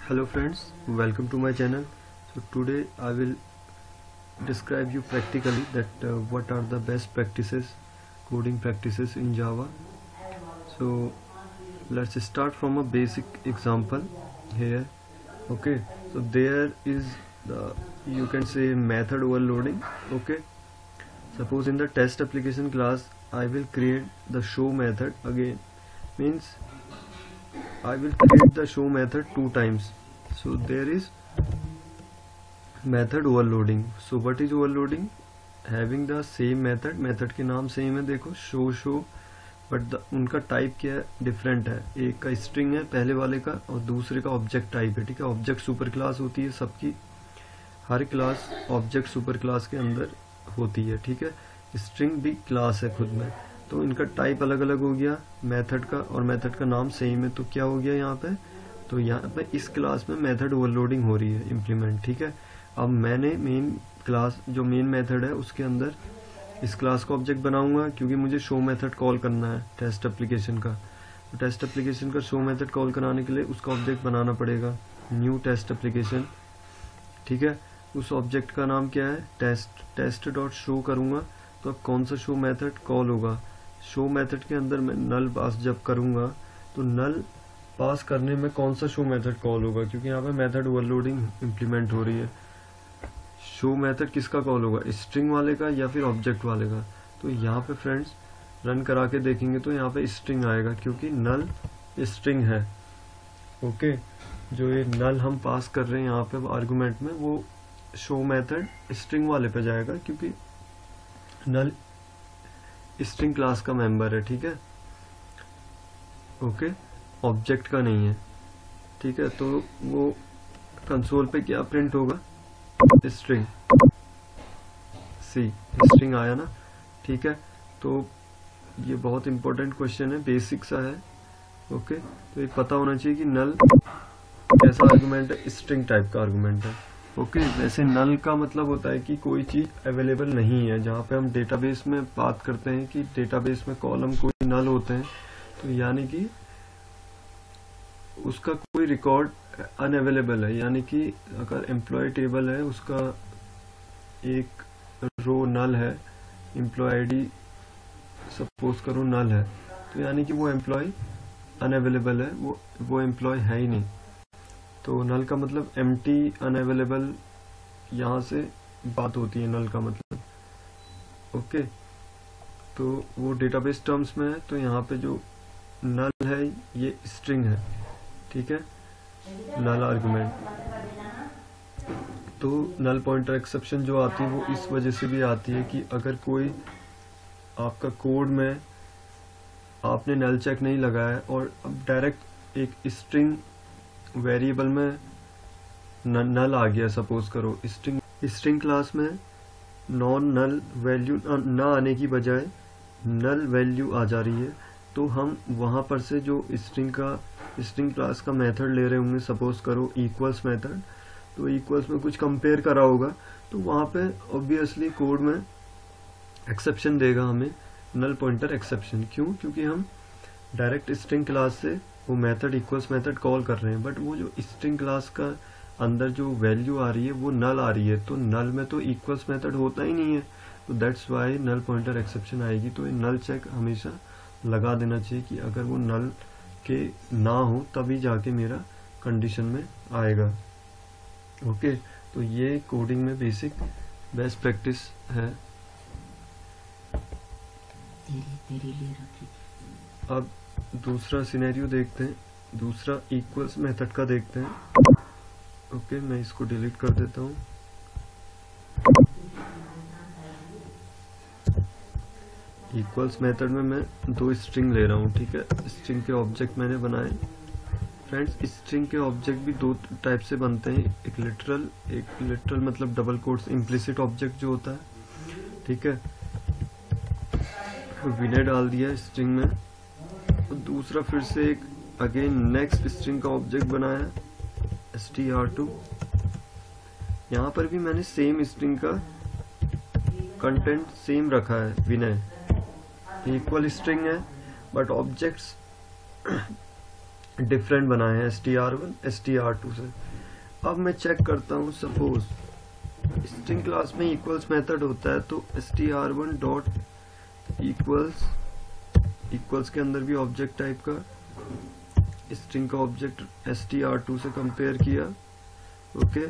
Hello friends, welcome to my channel. So today I will describe you practically that what are the best practices, coding practices in Java. So let's start from a basic example here. Okay, so there is the, you can say, method overloading. Okay, suppose in the test application class I will create the show method again, means I will create the show method 2 times. So there is method overloading. So what is overloading? Having the same method के नाम same है, देखो show but उनका type क्या है, different है. एक का स्ट्रिंग है पहले वाले का और दूसरे का ऑब्जेक्ट टाइप है. ठीक है, ऑब्जेक्ट सुपर क्लास होती है सबकी, हर क्लास ऑब्जेक्ट सुपर क्लास के अंदर होती है. ठीक है, स्ट्रिंग भी क्लास है खुद में, तो इनका टाइप अलग अलग हो गया मेथड का, और मेथड का नाम सेम है. तो क्या हो गया यहाँ पे, तो यहाँ पे इस क्लास में मेथड ओवरलोडिंग हो रही है इम्प्लीमेंट. ठीक है, अब मैंने मेन क्लास जो मेन मेथड है उसके अंदर इस क्लास का ऑब्जेक्ट बनाऊंगा, क्योंकि मुझे शो मेथड कॉल करना है टेस्ट एप्लीकेशन का. तो टेस्ट एप्लीकेशन का शो मेथड कॉल कराने के लिए उसका ऑब्जेक्ट बनाना पड़ेगा, न्यू टेस्ट एप्लीकेशन. ठीक है, उस ऑब्जेक्ट का नाम क्या है, टेस्ट डॉट शो करूंगा. तो अब कौन सा शो मेथड कॉल होगा, शो मेथड के अंदर मैं नल पास जब करूंगा तो नल पास करने में कौन सा शो मेथड कॉल होगा, क्योंकि यहाँ पे मेथड ओवरलोडिंग इम्प्लीमेंट हो रही है. शो मेथड किसका कॉल होगा, स्ट्रिंग वाले का या फिर ऑब्जेक्ट वाले का. तो यहाँ पे फ्रेंड्स रन करा के देखेंगे तो यहाँ पे स्ट्रिंग आएगा, क्योंकि नल स्ट्रिंग है. ओके, जो ये नल हम पास कर रहे हैं यहाँ पे आर्गुमेंट में, वो शो मेथड स्ट्रिंग वाले पे जाएगा, क्योंकि नल स्ट्रिंग क्लास का मेंबर है. ठीक है, ओके, ऑब्जेक्ट का नहीं है. ठीक है, तो वो कंसोल पे क्या प्रिंट होगा, स्ट्रिंग सी, स्ट्रिंग आया ना. ठीक है, तो ये बहुत इंपॉर्टेंट क्वेश्चन है, बेसिक सा है. ओके, तो ये पता होना चाहिए कि नल कैसा आर्गुमेंट है, स्ट्रिंग टाइप का आर्गुमेंट है. ओके, वैसे नल का मतलब होता है कि कोई चीज अवेलेबल नहीं है. जहाँ पे हम डेटाबेस में बात करते हैं कि डेटाबेस में कॉलम कोई नल होते हैं, तो यानी कि उसका कोई रिकॉर्ड अनअवेलेबल है. यानी कि अगर एम्प्लॉय टेबल है, उसका एक रो नल है, एम्प्लॉय आईडी सपोज करो नल है, तो यानी कि वो एम्प्लॉय अनअवेलेबल है, वो एम्प्लॉय है ही नहीं. तो नल का मतलब एम्प्टी अनअवेलेबल, यहाँ से बात होती है नल का मतलब. ओके, तो वो डेटाबेस टर्म्स में है, तो यहाँ पे जो नल है ये स्ट्रिंग है. ठीक है, नल आर्गुमेंट. तो नल पॉइंटर एक्सेप्शन जो आती है वो इस वजह से भी आती है कि अगर कोई आपका कोड में आपने नल चेक नहीं लगाया और अब डायरेक्ट एक स्ट्रिंग वेरिएबल में नल आ गया, सपोज करो स्ट्रिंग क्लास में नॉन नल वैल्यू ना आने की बजाय नल वैल्यू आ जा रही है, तो हम वहां पर से जो स्ट्रिंग क्लास का मेथड ले रहे होंगे, सपोज करो इक्वल्स मेथड, तो इक्वल्स में कुछ कंपेयर करा होगा, तो वहां पे ऑब्वियसली कोड में एक्सेप्शन देगा हमें, नल पॉइंटर एक्सेप्शन. क्यों, क्योंकि हम डायरेक्ट स्ट्रिंग क्लास से वो मेथड इक्वल्स मेथड कॉल कर रहे हैं, बट वो जो स्ट्रिंग क्लास का अंदर जो वैल्यू आ रही है वो नल आ रही है, तो नल में तो इक्वल्स मेथड होता ही नहीं है, तो that's why null pointer exception आएगी. तो नल चेक हमेशा लगा देना चाहिए कि अगर वो नल के ना हो तभी जाके मेरा कंडीशन में आएगा. ओके, तो ये कोडिंग में बेसिक बेस्ट प्रैक्टिस है. अब दूसरा सिनेरियो देखते हैं, दूसरा इक्वल्स मेथड का देखते हैं. ओके, मैं इसको डिलीट कर देता हूँ. इक्वल्स मेथड में मैं 2 स्ट्रिंग ले रहा हूँ. ठीक है, स्ट्रिंग के ऑब्जेक्ट मैंने बनाए. फ्रेंड्स, स्ट्रिंग के ऑब्जेक्ट भी 2 टाइप से बनते हैं, एक लिटरल मतलब डबल कोट्स इम्प्लिसिट ऑब्जेक्ट जो होता है. ठीक है, विनय डाल दिया स्ट्रिंग में, और दूसरा फिर से एक अगेन नेक्स्ट स्ट्रिंग का ऑब्जेक्ट बनाया str2. यहाँ पर भी मैंने सेम स्ट्रिंग का कंटेंट सेम रखा है, विनय इक्वल स्ट्रिंग है, बट ऑब्जेक्ट्स डिफरेंट बनाए हैं str1 str2 से। अब मैं चेक करता हूँ, सपोज स्ट्रिंग क्लास में इक्वल्स मेथड होता है, तो str1 डॉट इक्वल्स के अंदर भी ऑब्जेक्ट टाइप का स्ट्रिंग का ऑब्जेक्ट str2 से कंपेयर किया। ओके,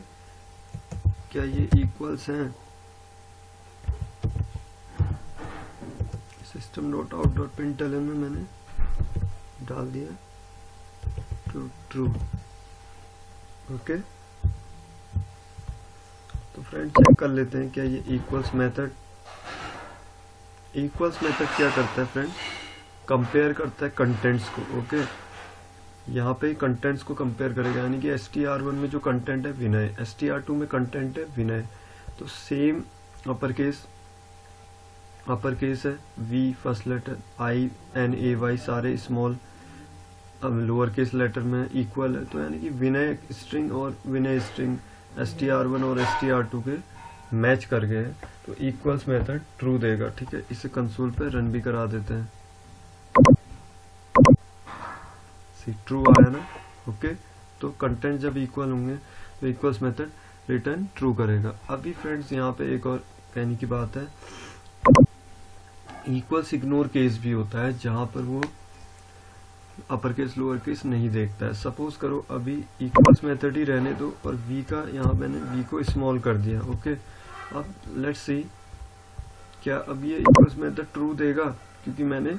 क्या ये इक्वल्स हैं? System dot out dot println में मैंने डाल दिया ट्रू। ओके, तो फ्रेंड चेक कर लेते हैं क्या ये इक्वल्स मेथड क्या करता है फ्रेंड? कंपेयर करता है कंटेंट्स को। ओके, यहाँ पे कंटेंट्स को कंपेयर करेगा, यानी कि str1 में जो कंटेंट है विनय, str2 में कंटेंट है विनय, तो सेम अपर केस है, v first letter, i n a y सारे स्मॉल लोअर केस लेटर में इक्वल है, तो यानी कि विनय स्ट्रिंग और विनय स्ट्रिंग str1 और str2 के मैच कर गए हैं, तो इक्वल्स मेथड ट्रू देगा। ठीक है, इसे कंसोल पे रन भी करा देते हैं। ट्रू आया ना। ओके, तो कंटेंट जब इक्वल होंगे तो इक्वल्स मेथड रिटर्न ट्रू करेगा। अभी फ्रेंड्स यहाँ पे एक और कहने की बात है, इक्वल्स इग्नोर केस भी होता है, जहां पर वो अपर केस लोअर केस नहीं देखता है। सपोज करो अभी इक्वल्स मेथड ही रहने दो और v का यहाँ मैंने v को स्मॉल कर दिया। ओके, अब लेट्स सी क्या अब ये इक्वल्स मेथड ट्रू देगा, क्योंकि मैंने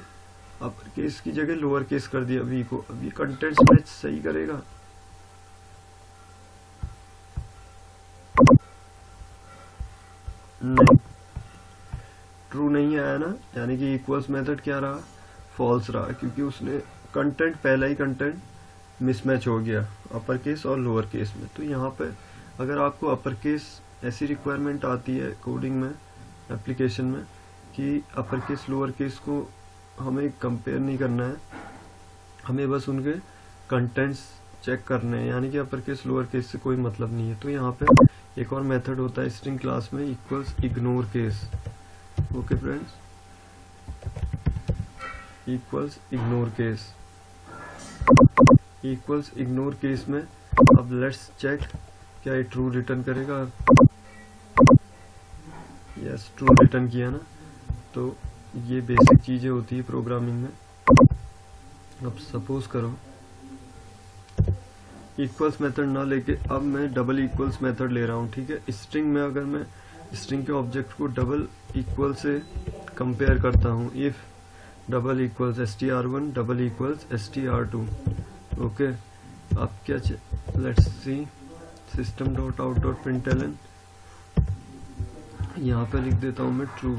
अपर केस की जगह लोअर केस कर दिया v को। अब ये कंटेंट्स मैच सही करेगा? नहीं, ट्रू नहीं आया ना, यानी कि इक्वल्स मेथड क्या रहा? फॉल्स रहा, क्योंकि उसने कंटेंट पहला ही कंटेंट मिसमैच हो गया अपर केस और लोअर केस में। तो यहाँ पे अगर आपको अपर केस ऐसी रिक्वायरमेंट आती है कोडिंग में, एप्लीकेशन में, कि अपर केस लोअर केस को हमें कंपेयर नहीं करना है, हमें बस उनके कंटेंट्स चेक करने हैं, यानी कि अपर केस लोअर केस से कोई मतलब नहीं है, तो यहाँ पे एक और मेथड होता है स्ट्रिंग क्लास में, equals ignore case. Okay friends, equals ignore case, equals ignore case में अब लेट्स चेक क्या ये ट्रू रिटर्न करेगा। यस, ट्रू रिटर्न किया ना। तो ये बेसिक चीजें होती है प्रोग्रामिंग में। अब सपोज करो इक्वल्स मेथड ना लेके अब मैं डबल इक्वल्स मेथड ले रहा हूँ। ठीक है, स्ट्रिंग में अगर मैं स्ट्रिंग के ऑब्जेक्ट को डबल इक्वल से कंपेयर करता हूँ, if double equals str1 double equals str2। Okay, अब क्या let's see system dot out dot println, यहाँ पे लिख देता हूँ मैं ट्रू।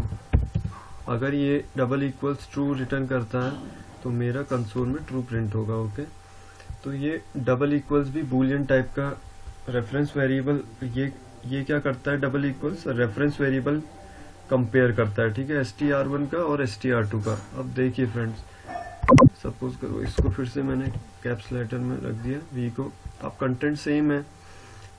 अगर ये डबल इक्वल्स ट्रू रिटर्न करता है तो मेरा कंसोल में ट्रू प्रिंट होगा। ओके, तो ये डबल इक्वल्स भी बूलियन टाइप का रेफरेंस वेरिएबल, ये क्या करता है? Double equals reference variable compare करता है। ठीक है, str1 का और str2 का। अब देखिए फ्रेंड्स, सपोज करो इसको फिर से मैंने कैप्स लेटर में रख दिया v को। अब कंटेंट सेम है,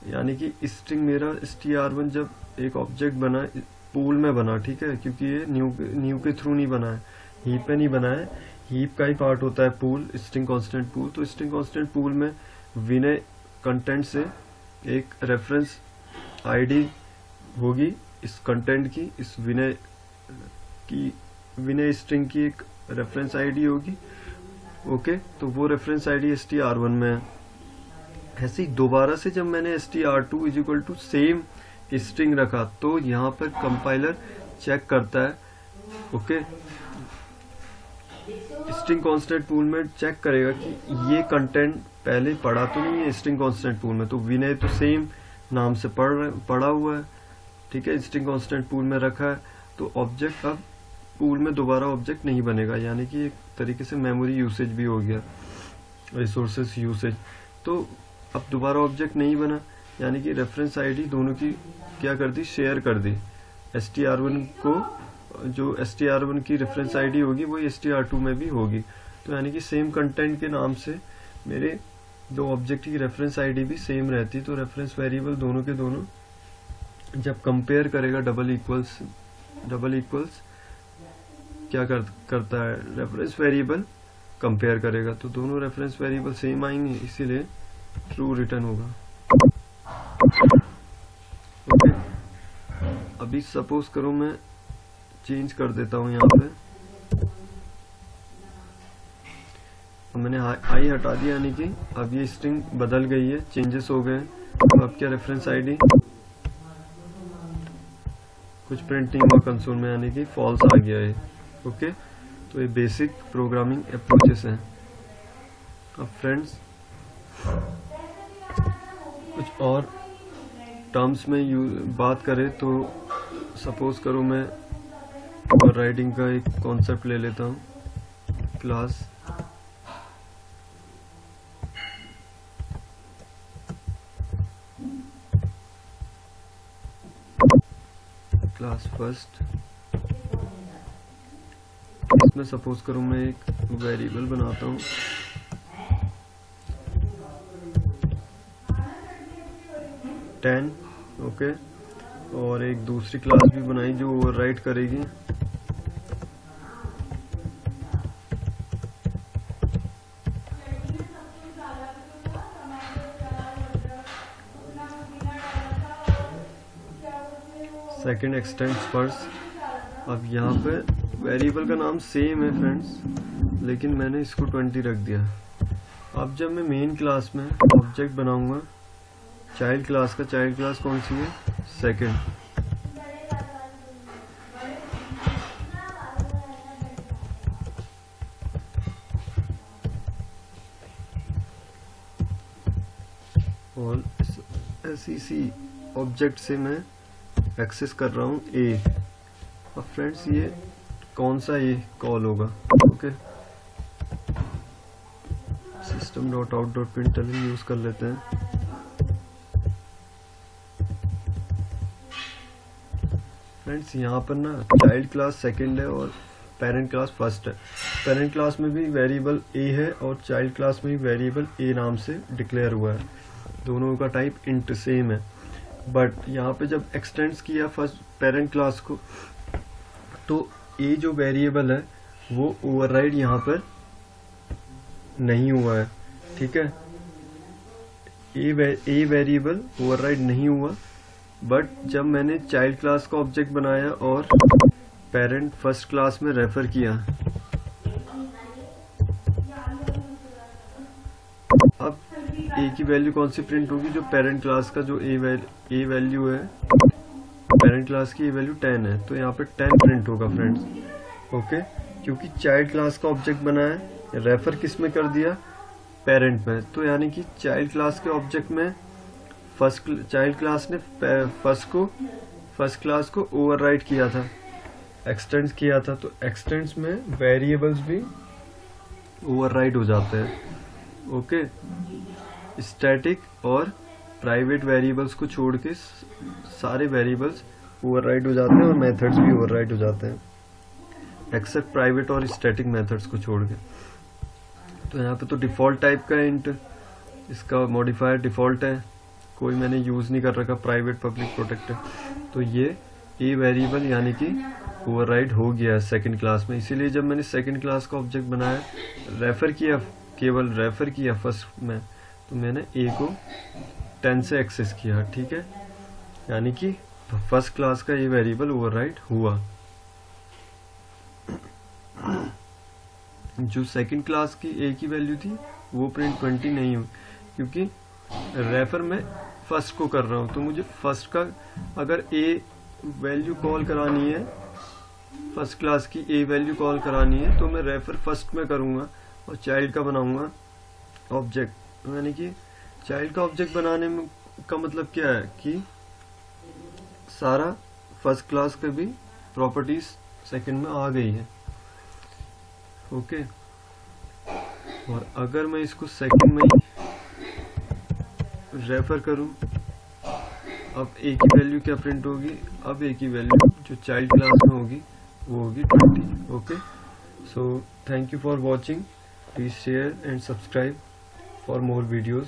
यानी कि स्ट्रिंग मेरा str1 जब एक ऑब्जेक्ट बना पूल में बना, ठीक है, क्योंकि ये न्यू के थ्रू नहीं बना है, हीप पे नहीं बना है, हीप का ही पार्ट होता है पूल, स्ट्रिंग कांस्टेंट पूल। तो स्ट्रिंग कांस्टेंट पूल में विनय कंटेंट से एक रेफरेंस आईडी होगी इस कंटेंट की, इस विनय स्ट्रिंग की एक रेफरेंस आईडी होगी। ओके, तो वो रेफरेंस आईडी str1 में है। ऐसे ही दोबारा से जब मैंने str2 equal to same string रखा तो यहाँ पर कंपाइलर चेक करता है। ओके, स्ट्रिंग कांस्टेंट पूल में चेक करेगा कि ये कंटेंट पहले पढ़ा तो नहीं है स्ट्रिंग कांस्टेंट पूल में, तो विनय तो सेम नाम से पढ़ा हुआ है। ठीक है, स्ट्रिंग कांस्टेंट पूल में रखा है, तो ऑब्जेक्ट अब पूल में दोबारा ऑब्जेक्ट नहीं बनेगा, यानी कि एक तरीके से मेमोरी यूसेज भी हो गया, रिसोर्सेस यूसेज। तो अब दोबारा ऑब्जेक्ट नहीं बना, यानी कि रेफरेंस आईडी दोनों की क्या कर दी? शेयर कर दी। str1 को जो str1 की रेफरेंस आईडी होगी वो str2 में भी होगी, तो यानी कि सेम कंटेंट के नाम से मेरे दो ऑब्जेक्ट की रेफरेंस आईडी भी सेम रहती। तो रेफरेंस वेरिएबल दोनों के दोनों जब कंपेयर करेगा डबल इक्वल्स क्या करता है? रेफरेंस वेरिएबल कंपेयर करेगा, तो दोनों रेफरेंस वेरिएबल सेम आएंगे, इसीलिए ट्रू रिटर्न होगा। ओके, अभी सपोज करो मैं चेंज कर देता हूँ यहाँ पे, मैंने आई हटा दिया, यानी कि अब ये स्ट्रिंग बदल गई है, चेंजेस हो गए। तो अब क्या रेफरेंस आईडी कुछ प्रिंट नहीं हुआ कंसोल में, यानी कि फॉल्स आ गया है। ओके, तो ये बेसिक प्रोग्रामिंग अप्रोचेस हैं। अब फ्रेंड्स कुछ और टर्म्स में बात करें तो सपोज करो मैं ओवरराइडिंग का एक कॉन्सेप्ट ले लेता हूँ। क्लास फर्स्ट, इसमें सपोज करूं मैं एक वेरिएबल बनाता हूं, टेन। ओके, और एक दूसरी क्लास भी बनाई जो ओवरराइड करेगी सेकेंड एक्सटेंड्स फर्स्ट। अब यहाँ पे वेरिएबल का नाम सेम है फ्रेंड्स, लेकिन मैंने इसको 20 रख दिया। अब जब मैं मेन क्लास में ऑब्जेक्ट बनाऊंगा चाइल्ड क्लास का, चाइल्ड क्लास कौन सी है? सेकेंड। और SEC ऑब्जेक्ट से मैं एक्सेस कर रहा हूँ ए। अब फ्रेंड्स ये कौन सा ये कॉल होगा? ओके, system.out.println यूज कर लेते हैं। फ्रेंड्स यहाँ पर ना चाइल्ड क्लास सेकंड है और पेरेंट क्लास फर्स्ट है। पेरेंट क्लास में भी वेरिएबल ए है और चाइल्ड क्लास में भी वेरिएबल ए नाम से डिक्लेयर हुआ है, दोनों का टाइप इंट सेम है। बट यहाँ पे जब एक्सटेंड्स किया फर्स्ट पेरेंट क्लास को, तो ए जो वेरिएबल है वो ओवरराइड यहाँ पर नहीं हुआ है। ठीक है, ए वेरिएबल ओवरराइड नहीं हुआ, बट जब मैंने चाइल्ड क्लास का ऑब्जेक्ट बनाया और पेरेंट फर्स्ट क्लास में रेफर किया, अब ए की वैल्यू कौन सी प्रिंट होगी? जो पेरेंट क्लास का जो ए वैल्यू है, पेरेंट क्लास की ए वैल्यू 10 है, तो यहाँ पे 10 प्रिंट होगा फ्रेंड्स। ओके, क्योंकि चाइल्ड क्लास का ऑब्जेक्ट बनाया, रेफर किस में कर दिया? पेरेंट में। तो यानी कि चाइल्ड क्लास के ऑब्जेक्ट में चाइल्ड क्लास ने फर्स्ट क्लास को ओवरराइड किया था, एक्सटेंड्स किया था, तो एक्सटेंड्स में वेरिएबल्स भी ओवरराइड हो जाते हैं। ओके, स्टैटिक और प्राइवेट वेरिएबल्स को छोड़ के सारे वेरिएबल्स ओवरराइड हो जाते हैं और मेथड्स भी ओवरराइड हो जाते हैं, एक्सेप्ट प्राइवेट और स्टैटिक मेथड्स को छोड़ के। तो यहाँ पे तो डिफॉल्ट टाइप का इंट, इसका मॉडिफायर डिफॉल्ट है, कोई मैंने यूज नहीं कर रखा, प्राइवेट पब्लिक प्रोटेक्टेड। तो ये ए वेरिएबल यानी कि ओवरराइड हो गया सेकंड क्लास में, इसीलिए जब मैंने सेकंड क्लास का ऑब्जेक्ट बनाया, रेफर किया, केवल रेफर किया फर्स्ट में, तो मैंने ए को 10 से एक्सेस किया। ठीक है, यानी कि फर्स्ट क्लास का ये वेरिएबल ओवरराइड हुआ। जो सेकंड क्लास की ए की वैल्यू थी वो प्रिंट 20 नहीं हुई, क्योंकि रेफर में फर्स्ट को कर रहा हूं, तो मुझे फर्स्ट का अगर ए वैल्यू कॉल करानी है, फर्स्ट क्लास की ए वैल्यू कॉल करानी है, तो मैं रेफर फर्स्ट में करूंगा और चाइल्ड का बनाऊंगा ऑब्जेक्ट। यानी कि चाइल्ड का ऑब्जेक्ट बनाने में का मतलब क्या है कि सारा फर्स्ट क्लास के भी प्रॉपर्टीज सेकंड में आ गई है। ओके, और अगर मैं इसको सेकंड में रेफर करूं, अब ए की वैल्यू क्या प्रिंट होगी? अब ए की वैल्यू जो चाइल्ड क्लास में होगी वो होगी 20। Okay, so thank you for watching, please share and subscribe for more videos.